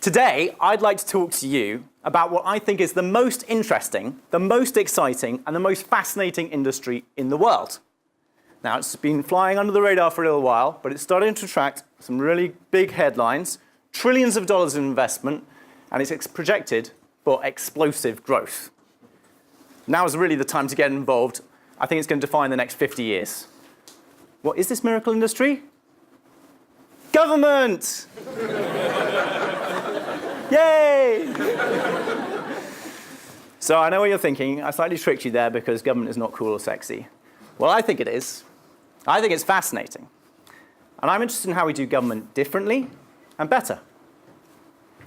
Today, I'd like to talk to you about what I think is the most interesting, the most exciting, and the most fascinating industry in the world. Now, it's been flying under the radar for a little while, but it's starting to attract some really big headlines, trillions of dollars in investment, and it's projected for explosive growth. Now is really the time to get involved. I think it's going to define the next 50 years. What is this miracle industry? Government! Yay! So I know what you're thinking. I slightly tricked you there because government is not cool or sexy. Well, I think it is. I think it's fascinating. And I'm interested in how we do government differently and better.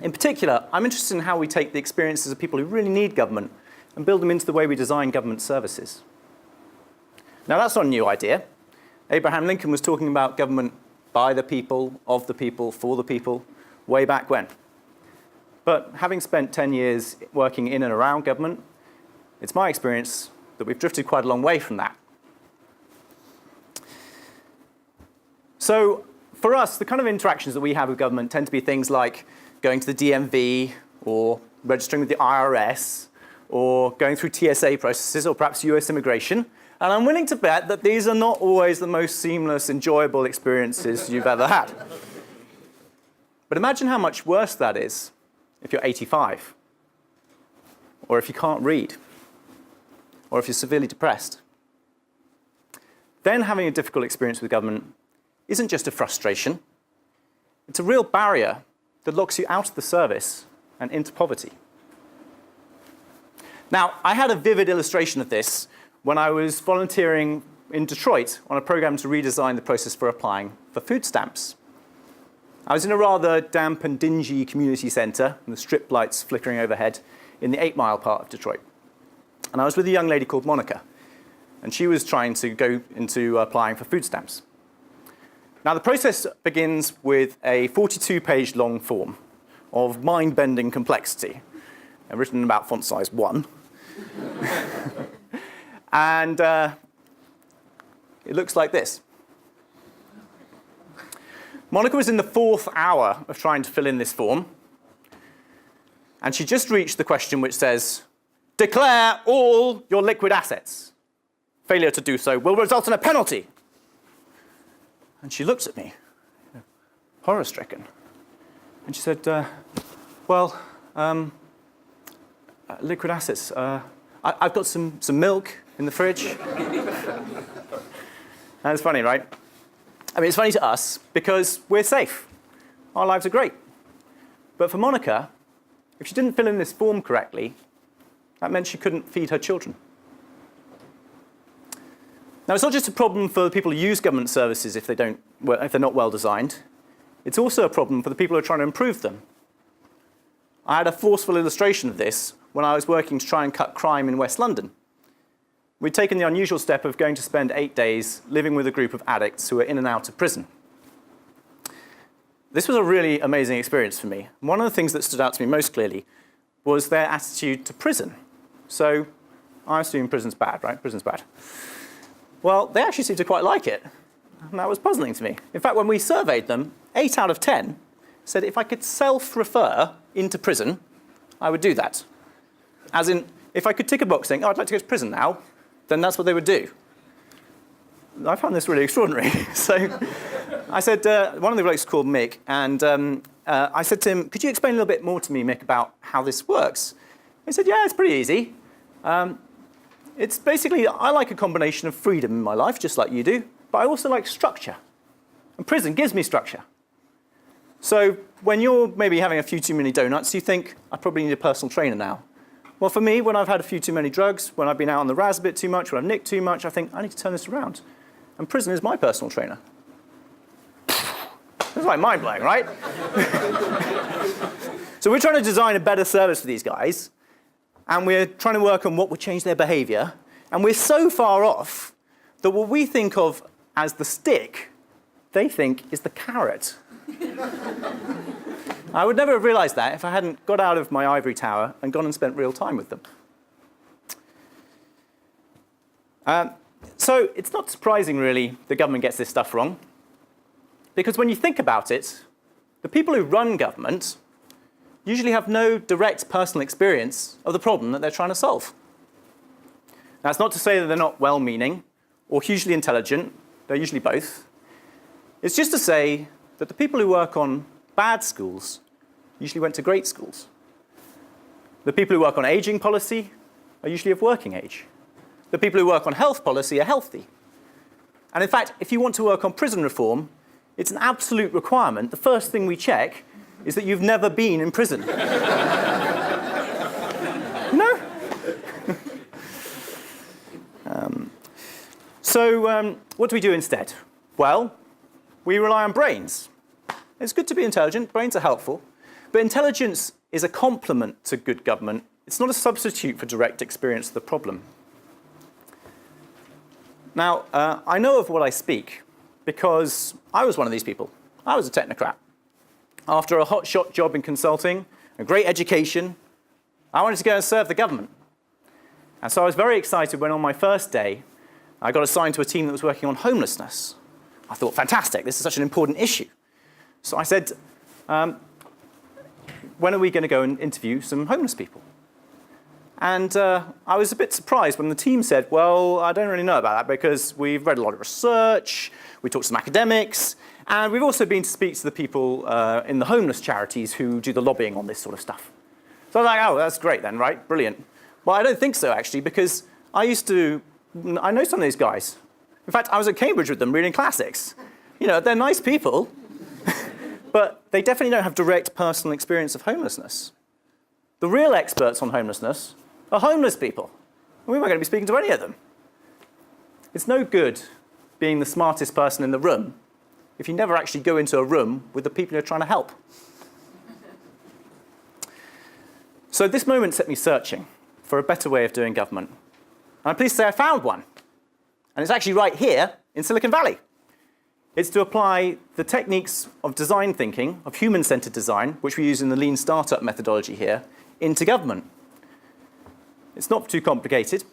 In particular, I'm interested in how we take the experiences of people who really need government and build them into the way we design government services. Now, that's not a new idea. Abraham Lincoln was talking about government by the people, of the people, for the people, way back when. But having spent 10 years working in and around government, it's my experience that we've drifted quite a long way from that. So for us, the kind of interactions that we have with government tend to be things like going to the DMV or registering with the IRS or going through TSA processes or perhaps US immigration. And I'm willing to bet that these are not always the most seamless, enjoyable experiences you've ever had. But imagine how much worse that is if you're 85, or if you can't read, or if you're severely depressed. Then having a difficult experience with government isn't just a frustration. It's a real barrier that locks you out of the service and into poverty. Now, I had a vivid illustration of this when I was volunteering in Detroit on a program to redesign the process for applying for food stamps. I was in a rather damp and dingy community centre, with the strip lights flickering overhead in the 8 Mile part of Detroit. And I was with a young lady called Monica, and she was trying to go into applying for food stamps. Now, the process begins with a 42-page long form of mind-bending complexity, written in about font size 1. And it looks like this. Monica was in the 4th hour of trying to fill in this form, and she just reached the question which says, "Declare all your liquid assets. Failure to do so will result in a penalty." And she looked at me, horror-stricken, and she said, liquid assets. I've got some milk in the fridge. And it's funny, right? I mean, it's funny to us because we're safe. Our lives are great. But for Monica, if she didn't fill in this form correctly, that meant she couldn't feed her children. Now, it's not just a problem for the people who use government services if they're not well designed. It's also a problem for the people who are trying to improve them. I had a forceful illustration of this when I was working to try and cut crime in West London. We'd taken the unusual step of going to spend 8 days living with a group of addicts who were in and out of prison. This was a really amazing experience for me. One of the things that stood out to me most clearly was their attitude to prison. So I assume prison's bad, right? Prison's bad. Well, they actually seemed to quite like it, and that was puzzling to me. In fact, when we surveyed them, 8 out of 10 said if I could self-refer into prison, I would do that. As in, if I could tick a box saying, "Oh, I'd like to go to prison now," then that's what they would do. I found this really extraordinary. So I said, one of the blokes called Mick, and I said to him, "Could you explain a little bit more to me, Mick, about how this works?" He said, "Yeah, it's pretty easy. It's basically, I like a combination of freedom in my life, just like you do, but I also like structure. And prison gives me structure. So when you're maybe having a few too many donuts, you think, I probably need a personal trainer now. Well, for me, when I've had a few too many drugs, when I've been out on the raz a bit too much, when I've nicked too much, I think, I need to turn this around. And prison is my personal trainer." It's like mind-blowing, right? So we're trying to design a better service for these guys, and we're trying to work on what would change their behavior, and we're so far off that what we think of as the stick, they think is the carrot. I would never have realized that if I hadn't got out of my ivory tower and gone and spent real time with them. So it's not surprising, really, the government gets this stuff wrong. Because when you think about it, the people who run government usually have no direct personal experience of the problem that they're trying to solve. Now, it's not to say that they're not well-meaning or hugely intelligent. They're usually both. It's just to say that the people who work on bad schools usually went to great schools. The people who work on aging policy are usually of working age. The people who work on health policy are healthy. And in fact, if you want to work on prison reform, it's an absolute requirement. The first thing we check is that you've never been in prison. No? So what do we do instead? Well, we rely on brains. It's good to be intelligent. Brains are helpful. But intelligence is a complement to good government. It's not a substitute for direct experience of the problem. Now, I know of what I speak because I was one of these people. I was a technocrat. After a hotshot job in consulting, a great education, I wanted to go and serve the government. And so I was very excited when on my first day, I got assigned to a team that was working on homelessness. I thought, fantastic, this is such an important issue. So I said, when are we going to go and interview some homeless people? And I was a bit surprised when the team said, well, I don't really know about that because we've read a lot of research, we talked to some academics, and we've also been to speak to the people in the homeless charities who do the lobbying on this sort of stuff. So I was like, oh, that's great then, right? Brilliant. Well, I don't think so, actually, because I know some of these guys. In fact, I was at Cambridge with them reading classics. You know, they're nice people, but they definitely don't have direct personal experience of homelessness. The real experts on homelessness are homeless people. And we weren't going to be speaking to any of them. It's no good being the smartest person in the room if you never actually go into a room with the people you're trying to help. So this moment set me searching for a better way of doing government. And I'm pleased to say I found one. And it's actually right here in Silicon Valley. It's to apply the techniques of design thinking, of human-centered design, which we use in the lean startup methodology here, into government. It's not too complicated.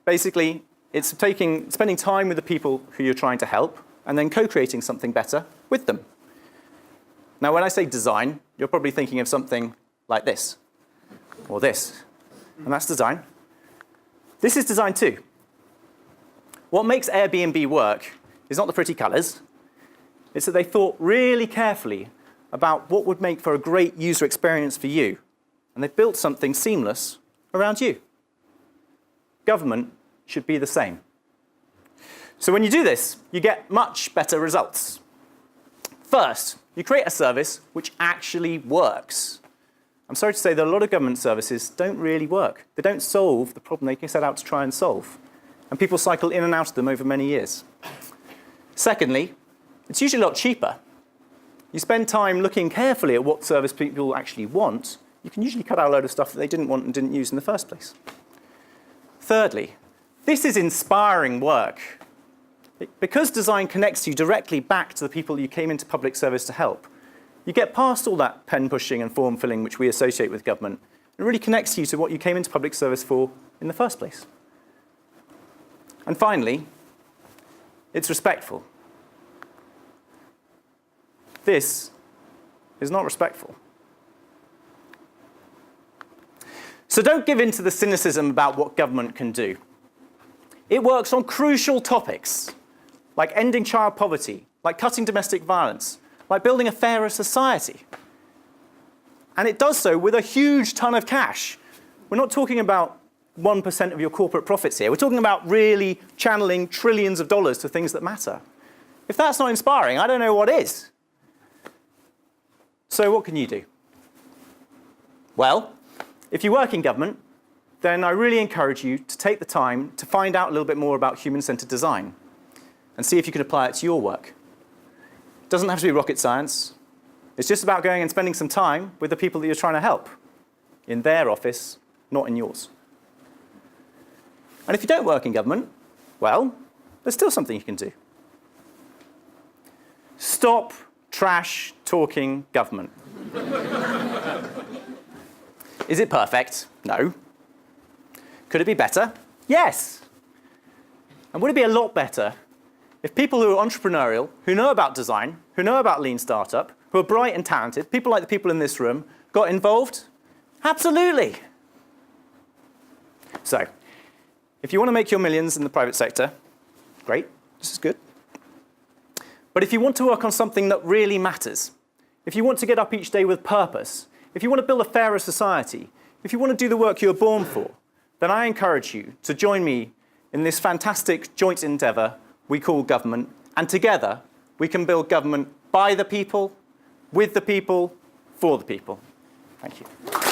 Basically, it's spending time with the people who you're trying to help and then co-creating something better with them. Now, when I say design, you're probably thinking of something like this, or this. And that's design. This is design too. What makes Airbnb work is not the pretty colors. It's that they thought really carefully about what would make for a great user experience for you. And they've built something seamless around you. Government should be the same. So when you do this, you get much better results. First, you create a service which actually works. I'm sorry to say that a lot of government services don't really work. They don't solve the problem they set out to try and solve. And people cycle in and out of them over many years. Secondly, it's usually a lot cheaper. You spend time looking carefully at what service people actually want, you can usually cut out a load of stuff that they didn't want and didn't use in the first place. Thirdly, this is inspiring work. Because design connects you directly back to the people you came into public service to help, you get past all that pen pushing and form filling which we associate with government. It really connects you to what you came into public service for in the first place. And finally, it's respectful. This is not respectful. So don't give in to the cynicism about what government can do. It works on crucial topics, like ending child poverty, like cutting domestic violence, like building a fairer society. And it does so with a huge ton of cash. We're not talking about 1% of your corporate profits here. We're talking about really channeling trillions of dollars to things that matter. If that's not inspiring, I don't know what is. So what can you do? Well, if you work in government, then I really encourage you to take the time to find out a little bit more about human-centered design and see if you can apply it to your work. It doesn't have to be rocket science. It's just about going and spending some time with the people that you're trying to help in their office, not in yours. And if you don't work in government, well, there's still something you can do. Stop trash talking government. Is it perfect? No. Could it be better? Yes. And would it be a lot better if people who are entrepreneurial, who know about design, who know about lean startup, who are bright and talented, people like the people in this room, got involved? Absolutely. So, if you want to make your millions in the private sector, great, this is good. But if you want to work on something that really matters, if you want to get up each day with purpose, if you want to build a fairer society, if you want to do the work you were born for, then I encourage you to join me in this fantastic joint endeavour we call government, and together we can build government by the people, with the people, for the people. Thank you.